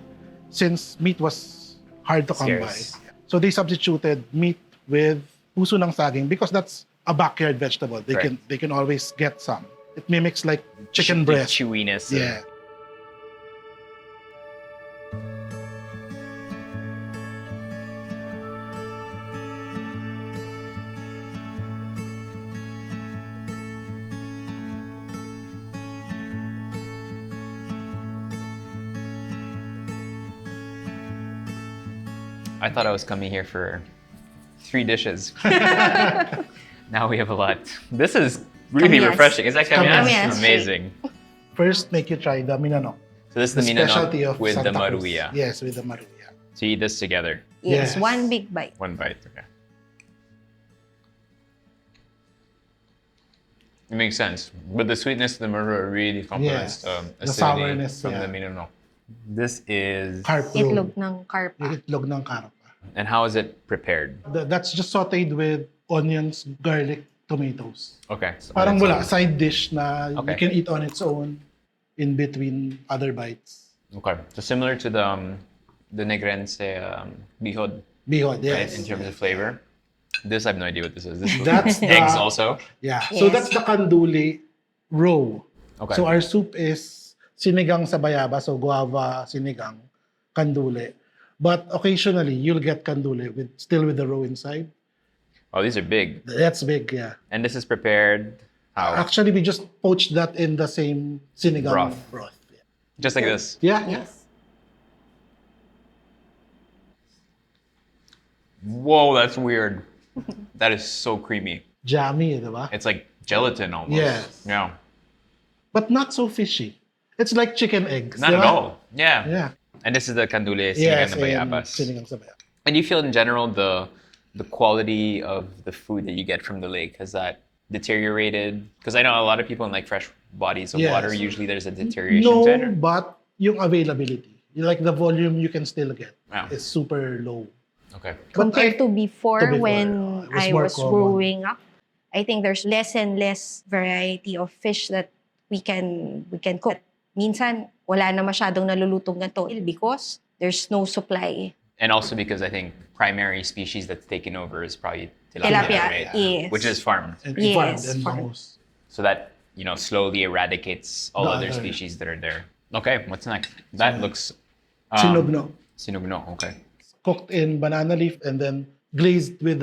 since meat was hard to come Scarce. by, so they substituted meat with puso ng saging because that's a backyard vegetable. They can always get some. It mimics like chicken The breast. chewiness. Yeah. I thought I was coming here for 3 dishes. Now we have a lot. This is really Kamyas. refreshing. Is that kamyas? Kamyas. Amazing. First, make you try the Minanok. So this is the specialty minanok of with the Santa Cruz. maruya. Yes, with the maruya. So you eat this together. Yes, Yes. one big bite. One bite. Okay. It makes sense. But the sweetness of the murder really complements Yes. the The acidity sourness, from yeah. the Minano. This is... Carp Itlog ng karpa. Itlog ng karpa. And how is it prepared? That's just sauteed with onions, garlic, tomatoes. Okay. So Parang it's wala, side dish na you Okay. can eat on its own in between other bites. Okay. So similar to the negrense bihod, Bihod, right? yes. In terms of flavor. This, I have no idea what this is. This is That's the- eggs also. Yeah. So Yes. that's the kanduli roe. Okay. So our soup is sinigang sa bayaba, so guava, sinigang, kanduli. But occasionally you'll get kanduli still with the roe inside. Oh, these are big. That's big, yeah. And this is prepared how? Actually, we just poached that in the same sinigang broth. Just like this. Yeah. Yes. Whoa, that's weird. That is so creamy. Jammy, diba? It's like gelatin almost. Yes. Yeah. But not so fishy. It's like chicken eggs. Not at diba? all. Yeah. Yeah. And this is the candule Yes, sinigang na and bayabas. sinigang sa bayabas. And you feel in general the quality of the food that you get from the lake, has that deteriorated? Because I know a lot of people in like fresh bodies of Yes. water, usually there's a deterioration No, to it. but yung availability, like the volume you can still get Wow. is super low. Okay. Compared to before, to before, when it was I more was common. growing up, I think there's less and less variety of fish that we can cook. Minsan, wala na masyadong nalulutong ganito because there's no supply. And also because I think primary species that's taken over is probably Tilapia, right? yes. Which is farmed. And Yes, farmed and farmed. bangus. So that, slowly eradicates all The other other- species that are there. Okay, what's next? That looks... Sinugno. Sinugno, okay. Cooked in banana leaf and then glazed with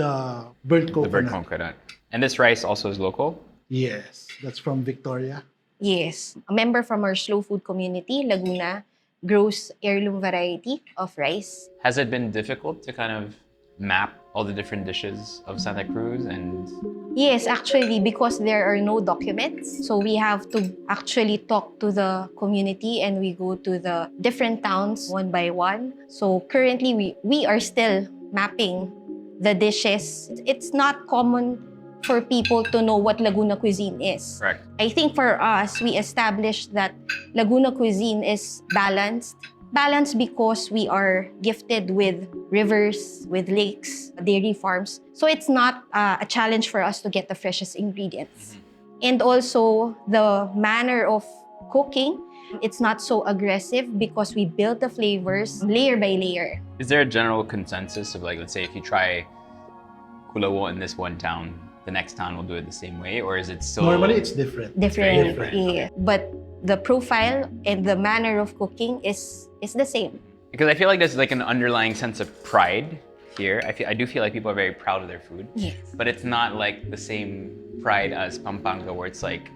burnt The coconut. bird coconut. And this rice also is local? Yes, that's from Victoria. Yes. A member from our slow food community, Laguna, grows heirloom variety of rice. Has it been difficult to kind of map all the different dishes of Santa Cruz? And Yes, actually, because there are no documents. So we have to actually talk to the community and we go to the different towns one by one. So currently, we are still mapping the dishes. It's not common for people to know what Laguna cuisine is. correct. I think for us, we established that Laguna cuisine is balanced. Balanced because we are gifted with rivers, with lakes, dairy farms. So it's not a challenge for us to get the freshest ingredients. And also the manner of cooking, it's not so aggressive because we build the flavors layer by layer. Is there a general consensus of, like, let's say if you try kulawo in this one town, the next town will do it the same way? Or is it still... Normally, it's different. Different, different. yeah. But the profile and the manner of cooking is the same. Because I feel like there's like an underlying sense of pride here. I do feel like people are very proud of their food. Yes. But it's not like the same pride as Pampanga, where it's like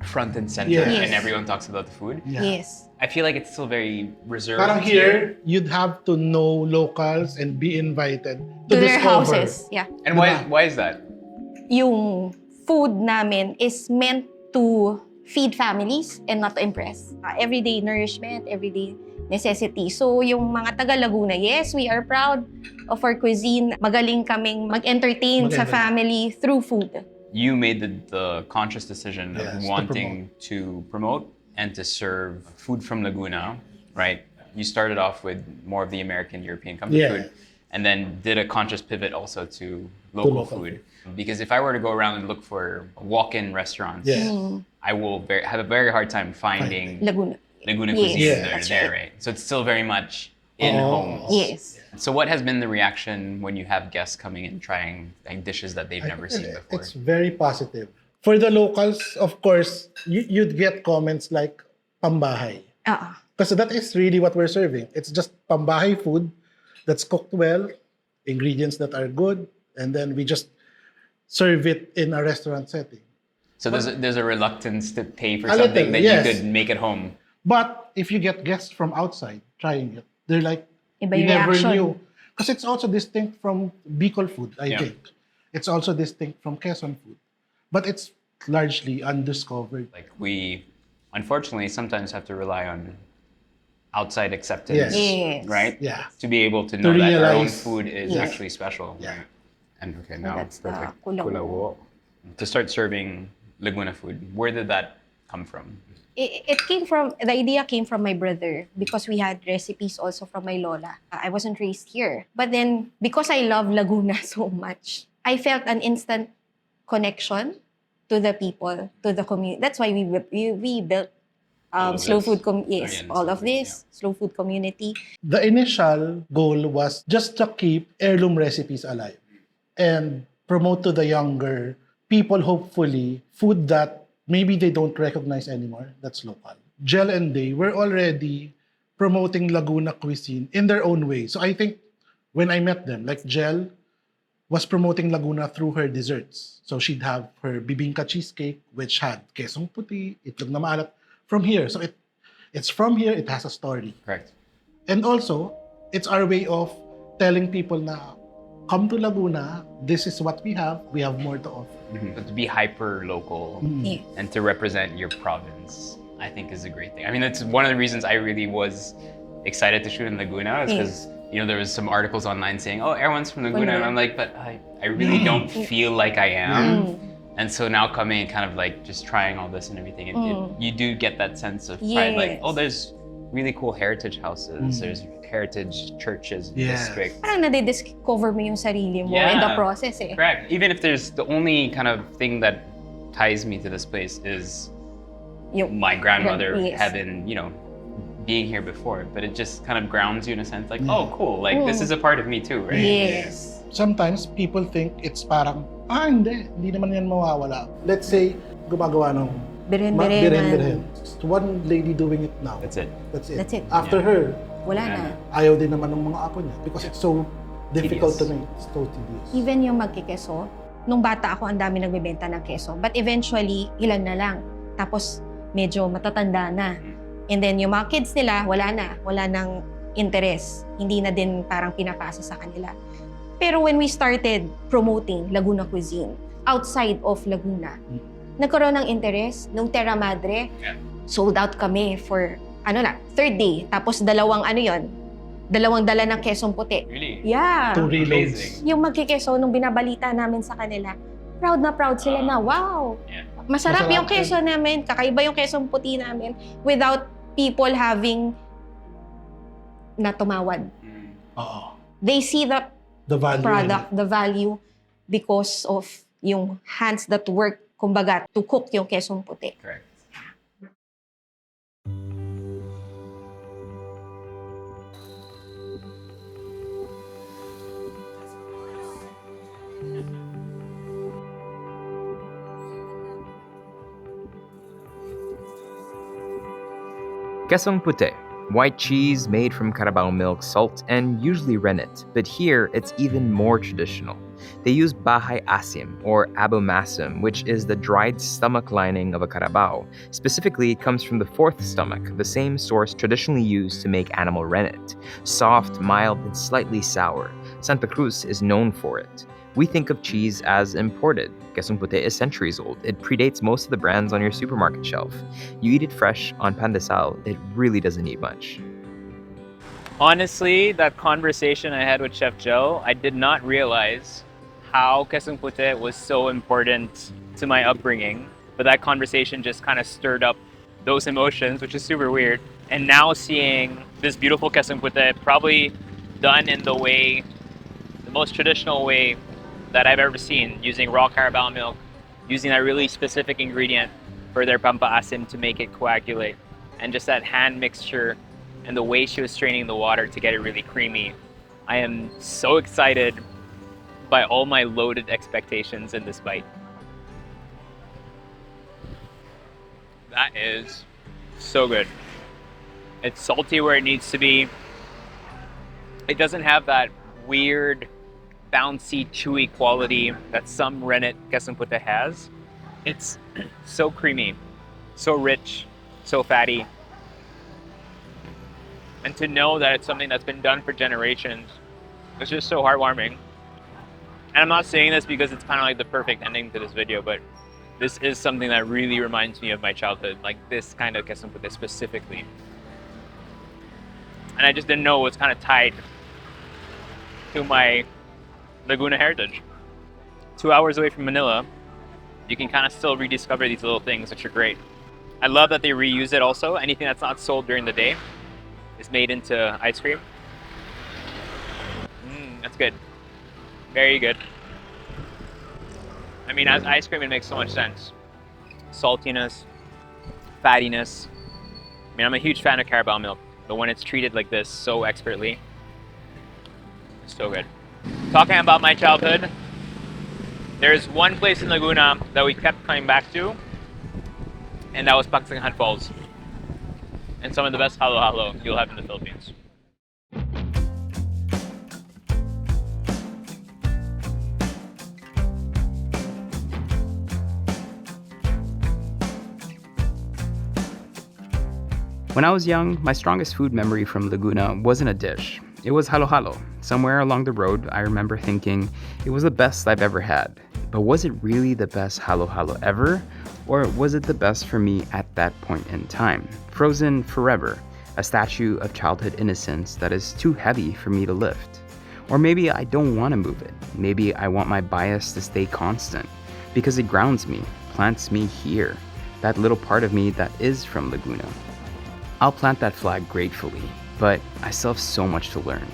front and center Yes. Yes. and everyone talks about the food. Yeah. Yes. I feel like it's still very reserved. Parang here, you'd have to know locals and be invited to To their discover. houses, yeah. And why is that? Yung food namin is meant to feed families and not to impress. Everyday nourishment, everyday necessity. So yung mga taga Laguna, yes, we are proud of our cuisine. Magaling kaming mag-entertain sa Mag-entertain. family through food. You made the conscious decision Yes, of to wanting to promote and to serve food from Laguna, right? You started off with more of the American, European comfort Yeah. food, and then did a conscious pivot also to local local food. Because if I were to go around and look for walk-in restaurants, Yeah. I will have a very hard time finding Laguna. Laguna Yes, cuisine Yeah. that are that's there, right. right? So it's still very much in homes. Yes. So what has been the reaction when you have guests coming in trying like dishes that they've never seen before? It's very positive. For the locals, of course, you'd get comments like pambahay. Because that is really what we're serving. It's just pambahay food that's cooked well, ingredients that are good, and then we just serve it in a restaurant setting. So there's a reluctance to pay for A something little, that yes. you could make at home. But if you get guests from outside trying it, they're like, Iba we yung never reaction. knew. Because it's also distinct from Bicol food, I Yeah. think. It's also distinct from Quezon food. But it's largely undiscovered. Like we, unfortunately, sometimes have to rely on outside acceptance, Yes. right? Yeah. To be able to know that our own realize- food is Yes. actually special. Yeah. And okay, So now that's the perfect. kulawo. To start serving Laguna food, where did that come from? It came from, the idea came from my brother because we had recipes also from my lola. I wasn't raised here. But then, because I love Laguna so much, I felt an instant connection to the people, to the community. That's why we built All of slow this. food, Yes, all of slow food, this, slow food community. The initial goal was just to keep heirloom recipes alive and promote to the younger people, hopefully, food that maybe they don't recognize anymore that's local. Jel and they were already promoting Laguna cuisine in their own way. So I think when I met them, like Jel was promoting Laguna through her desserts. So she'd have her bibingka cheesecake, which had quesong puti, itlog na maalat, from here. So it's from here, it has a story. Correct. And also, it's our way of telling people na, come to Laguna, this is what we have more to offer. But to be hyper local Yeah. and to represent your province, I think is a great thing. I mean, it's one of the reasons I really was excited to shoot in Laguna is because, there was some articles online saying, oh, Erwan's from Laguna. And I'm like, but I really don't feel like I am. And so now coming and kind of like just trying all this and everything, you do get that sense of pride. Like, Yes. oh, there's really cool heritage houses. There's heritage churches in the Yes. district. Parang nade-discover mo yung sarili mo Yeah. in the process eh. Correct. Even if there's the only kind of thing that ties me to this place is Yung my grandmother Yes. having, being here before, but it just kind of grounds you in a sense like, oh, cool, like this is a part of me too, right? Yes. Sometimes people think it's parang, hindi naman yan mawawala. Let's say, gumagawa ng Biren-birenan. One lady doing it now. That's it. That's it. That's it. After her, Wala na. ayaw din naman ng mga apo niya because it's so difficult to Tedious. make. It's so tedious. Even yung magkikeso, nung bata ako, ang dami nagbebenta ng keso. But eventually, ilan na lang. Tapos, medyo matatanda na. And then, yung mga kids nila, wala na. Wala nang interest. Hindi na din parang pinapasa sa kanila. Pero when we started promoting Laguna cuisine, outside of Laguna, nagkaroon ng interest. Nung Terra Madre, sold out kami for, third day. Tapos dalawang dala ng kesong puti. Really? Yeah. 2 reloads. Amazing. Yung magkikeso, nung binabalita namin sa kanila, proud na proud sila na, wow, Yeah. masarap Masarap yung keso namin, kakaiba yung kesong puti namin, without people having na tumawad. Oo. They see the The value. product, the value, because of yung hands that work, kumbaga, to cook yung kesong puti. Correct. Quesong puti, white cheese made from carabao milk, salt, and usually rennet, but here it's even more traditional. They use bahay asim, or abomasum, which is the dried stomach lining of a carabao. Specifically, it comes from the fourth stomach, the same source traditionally used to make animal rennet. Soft, mild, and slightly sour. Santa Cruz is known for it. We think of cheese as imported. Quesong puti is centuries old. It predates most of the brands on your supermarket shelf. You eat it fresh on pandesal, it really doesn't need much. Honestly, that conversation I had with Chef Joe, I did not realize how quesong puti was so important to my upbringing. But that conversation just kind of stirred up those emotions, which is super weird. And now seeing this beautiful quesong puti, probably done in the most traditional way that I've ever seen, using raw carabao milk, using that really specific ingredient for their pampa asim to make it coagulate, and just that hand mixture and the way she was straining the water to get it really creamy. I am so excited by all my loaded expectations in this bite. That is so good. It's salty where it needs to be. It doesn't have that weird, bouncy, chewy quality that some rennet quesong puti has. It's so creamy, so rich, so fatty. And to know that it's something that's been done for generations, it's just so heartwarming. And I'm not saying this because it's kind of like the perfect ending to this video, but this is something that really reminds me of my childhood, like this kind of quesong puti specifically. And I just didn't know it was kind of tied to my Laguna heritage. 2 hours away from Manila, you can kind of still rediscover these little things, which are great. I love that they reuse it also. Anything that's not sold during the day is made into ice cream. That's good. Very good. I mean, as ice cream, it makes so much sense. Saltiness, fattiness. I mean, I'm a huge fan of Carabao milk, but when it's treated like this so expertly, it's so good. Talking about my childhood, there's one place in Laguna that we kept coming back to, and that was Pagsanghan Falls. And some of the best halo-halo you'll have in the Philippines. When I was young, my strongest food memory from Laguna wasn't a dish. It was halo-halo. Somewhere along the road, I remember thinking it was the best I've ever had. But was it really the best halo-halo ever? Or was it the best for me at that point in time? Frozen forever, a statue of childhood innocence that is too heavy for me to lift. Or maybe I don't want to move it. Maybe I want my bias to stay constant because it grounds me, plants me here, that little part of me that is from Laguna. I'll plant that flag gratefully, but I still have so much to learn.